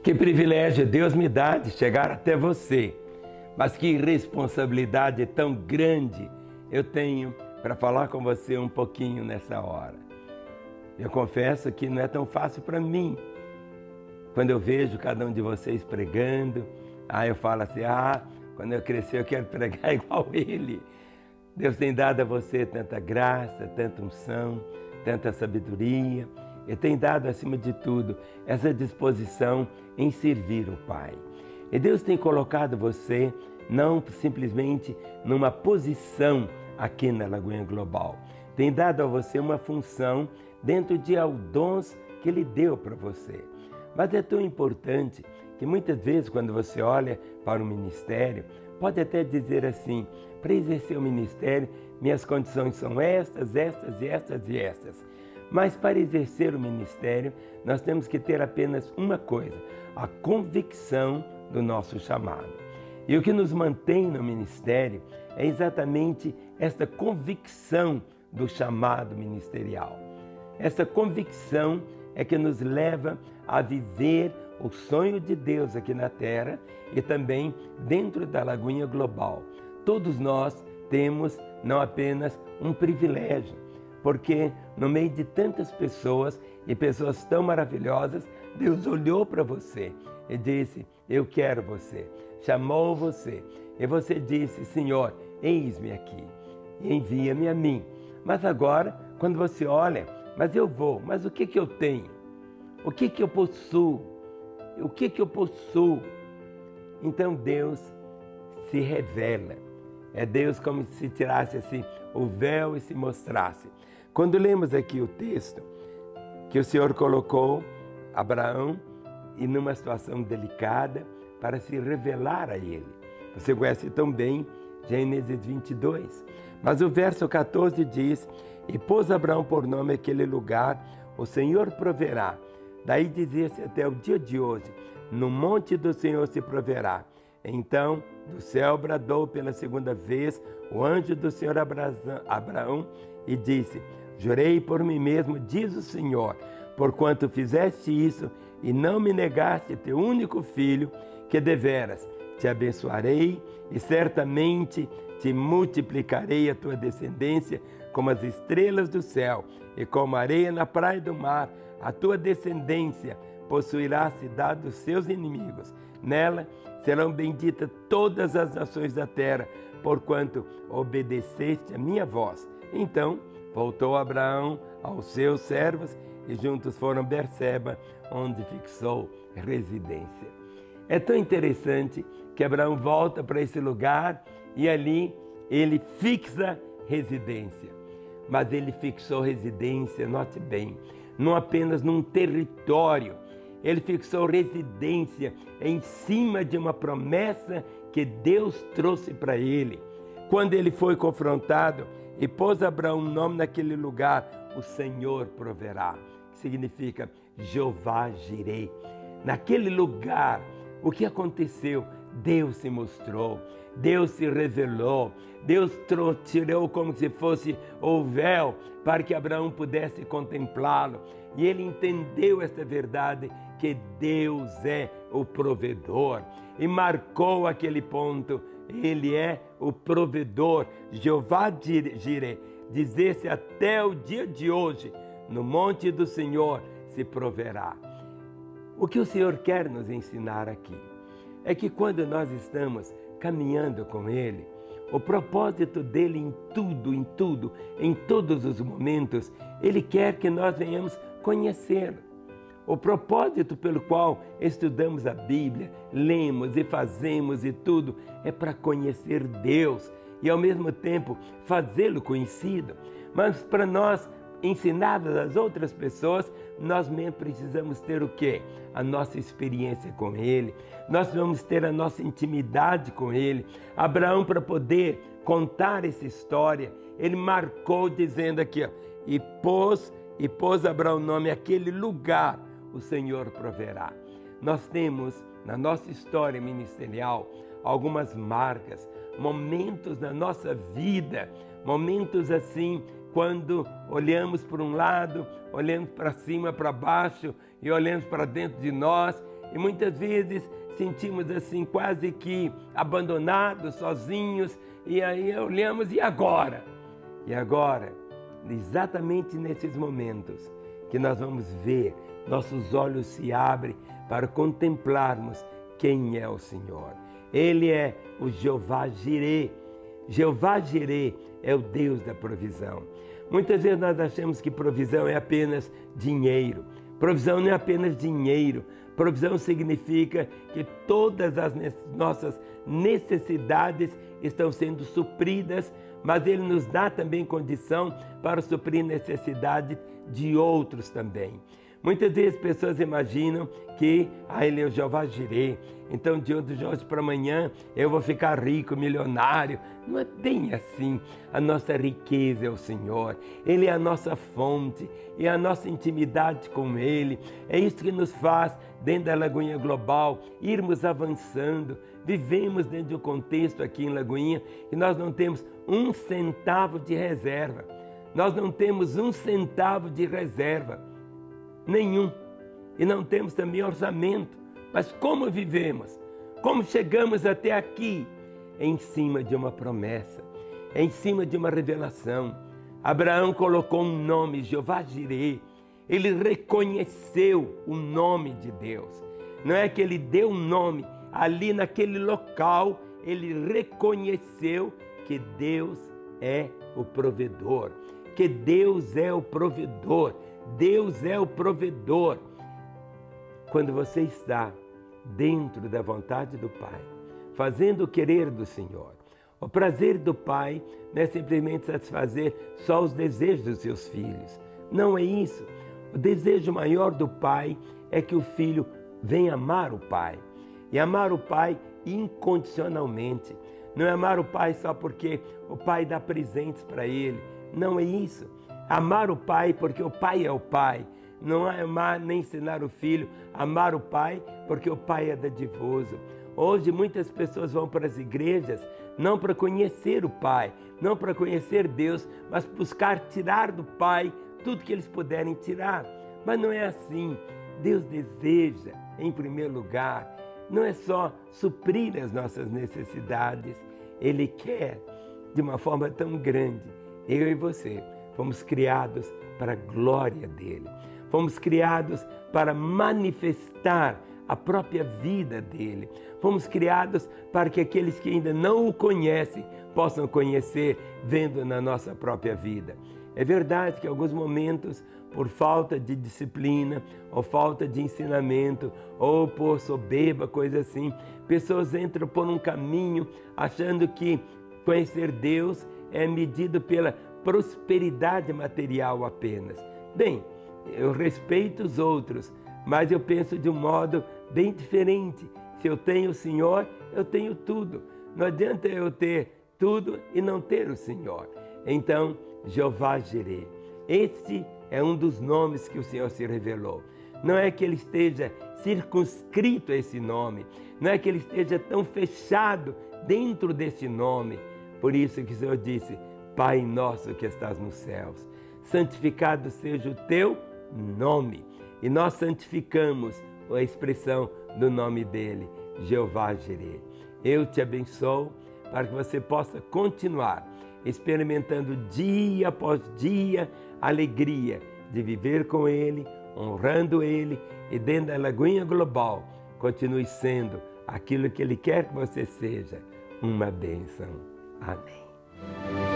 Que privilégio Deus me dá de chegar até você, mas que responsabilidade tão grande eu tenho para falar com você um pouquinho nessa hora. Eu confesso que não é tão fácil para mim. Quando eu vejo cada um de vocês pregando, eu falo assim, quando eu crescer eu quero pregar igual ele. Deus tem dado a você tanta graça, tanta unção, tanta sabedoria, e tem dado, acima de tudo, essa disposição em servir o Pai. E Deus tem colocado você não simplesmente numa posição aqui na Lagoinha Global. Tem dado a você uma função dentro de dons que Ele deu para você. Mas é tão importante que muitas vezes quando você olha para o ministério, pode até dizer assim, para exercer o ministério, minhas condições são estas, estas e estas e estas. Mas para exercer o ministério, nós temos que ter apenas uma coisa, a convicção do nosso chamado. E o que nos mantém no ministério é exatamente esta convicção do chamado ministerial. Essa convicção é que nos leva a viver o sonho de Deus aqui na Terra e também dentro da Lagoinha Global. Todos nós temos não apenas um privilégio, porque no meio de tantas pessoas e pessoas tão maravilhosas, Deus olhou para você e disse, eu quero você, chamou você. E você disse, Senhor, eis-me aqui, envia-me a mim. Mas agora, quando você olha, mas eu vou, mas o que eu tenho? O que eu possuo? O que eu possuo? Então Deus se revela. É Deus como se tirasse assim o véu e se mostrasse. Quando lemos aqui o texto, que o Senhor colocou Abraão em uma situação delicada para se revelar a ele. Você conhece tão bem Gênesis 22. Mas o verso 14 diz, e pôs Abraão por nome aquele lugar, o Senhor proverá. Daí dizia-se até o dia de hoje, no monte do Senhor se proverá. Então, do céu bradou pela segunda vez o anjo do Senhor Abraão e disse, jurei por mim mesmo, diz o Senhor, porquanto fizeste isso e não me negaste teu único filho, que deveras te abençoarei e certamente te multiplicarei a tua descendência como as estrelas do céu e como a areia na praia do mar. A tua descendência possuirá a cidade dos seus inimigos. Nela serão benditas todas as nações da terra, porquanto obedeceste a minha voz. Então voltou Abraão aos seus servos e juntos foram a Berseba, onde fixou residência. É tão interessante que Abraão volta para esse lugar e ali ele fixa residência. Mas ele fixou residência, note bem, não apenas num território, ele fixou residência em cima de uma promessa que Deus trouxe para ele. Quando ele foi confrontado e pôs Abraão um nome naquele lugar, o Senhor proverá, que significa Jeová Jireh. Naquele lugar, o que aconteceu? Deus se mostrou, Deus se revelou, Deus tirou como se fosse o véu para que Abraão pudesse contemplá-lo. E ele entendeu esta verdade, que Deus é o provedor. E marcou aquele ponto, ele é o provedor, Jeová Jireh. Dizer-se até o dia de hoje, no monte do Senhor se proverá. O que o Senhor quer nos ensinar aqui é que quando nós estamos caminhando com Ele, o propósito dele em tudo, em todos os momentos, Ele quer que nós venhamos conhecê-lo. O propósito pelo qual estudamos a Bíblia, lemos e fazemos e tudo, é para conhecer Deus e ao mesmo tempo fazê-lo conhecido. Mas para nós ensinar às outras pessoas, nós mesmo precisamos ter o quê? A nossa experiência com Ele. Nós vamos ter a nossa intimidade com Ele. Abraão, para poder contar essa história, ele marcou dizendo aqui, e pôs Abraão o nome àquele lugar, o Senhor proverá. Nós temos na nossa história ministerial algumas marcas, momentos na nossa vida, momentos assim, quando olhamos para um lado, olhamos para cima, para baixo e olhamos para dentro de nós e muitas vezes sentimos assim quase que abandonados, sozinhos, e aí olhamos, e agora? E agora, exatamente nesses momentos que nós vamos ver, nossos olhos se abrem para contemplarmos quem é o Senhor. Ele é o Jeová Jireh. Jeová Jireh é o Deus da provisão. Muitas vezes nós achamos que provisão é apenas dinheiro. Provisão não é apenas dinheiro. Provisão significa que todas as nossas necessidades estão sendo supridas, mas Ele nos dá também condição para suprir necessidade de outros também. Muitas vezes as pessoas imaginam que Ele é o Jeová Jireh, então de hoje para amanhã eu vou ficar rico, milionário. Não é bem assim. A nossa riqueza é o Senhor, Ele é a nossa fonte, é a nossa intimidade com Ele. É isso que nos faz, dentro da Lagoinha Global, irmos avançando. Vivemos dentro de um contexto aqui em Lagoinha e nós não temos um centavo de reserva. Nós não temos um centavo de reserva. Nenhum. E não temos também orçamento. Mas como vivemos? Como chegamos até aqui? Em cima de uma promessa, em cima de uma revelação. Abraão colocou um nome, Jeová Jireh. Ele reconheceu o nome de Deus. Não é que ele deu um nome, ali naquele local, ele reconheceu que Deus é o provedor. Que Deus é o provedor. Deus é o provedor. Quando você está dentro da vontade do Pai, fazendo o querer do Senhor, o prazer do Pai não é simplesmente satisfazer só os desejos dos seus filhos. Não é isso. O desejo maior do Pai é que o filho venha amar o Pai. E amar o Pai incondicionalmente. Não é amar o Pai só porque o Pai dá presentes para ele. Não é isso. Amar o Pai porque o Pai é o Pai. Não é amar nem ensinar o filho. Amar o Pai porque o Pai é dadivoso. Hoje muitas pessoas vão para as igrejas não para conhecer o Pai, não para conhecer Deus, mas buscar tirar do Pai tudo que eles puderem tirar. Mas não é assim. Deus deseja, em primeiro lugar, não é só suprir as nossas necessidades. Ele quer, de uma forma tão grande, eu e você fomos criados para a glória dele. Fomos criados para manifestar a própria vida dele. Fomos criados para que aqueles que ainda não o conhecem possam conhecer vendo na nossa própria vida. É verdade que em alguns momentos, por falta de disciplina, ou falta de ensinamento, ou por soberba, coisa assim, pessoas entram por um caminho achando que conhecer Deus é medido pela prosperidade material apenas. Bem, eu respeito os outros, mas eu penso de um modo bem diferente. Se eu tenho o Senhor, eu tenho tudo. Não adianta eu ter tudo e não ter o Senhor. Então, Jeová Jireh, este é um dos nomes que o Senhor se revelou. Não é que ele esteja circunscrito a esse nome, não é que ele esteja tão fechado dentro desse nome. Por isso que o Senhor disse: Pai nosso que estás nos céus, santificado seja o teu nome. E nós santificamos a expressão do nome dele, Jeová Jireh. Eu te abençoo para que você possa continuar experimentando dia após dia a alegria de viver com ele, honrando ele, e dentro da Lagoinha Global continue sendo aquilo que ele quer que você seja, uma bênção. Amém.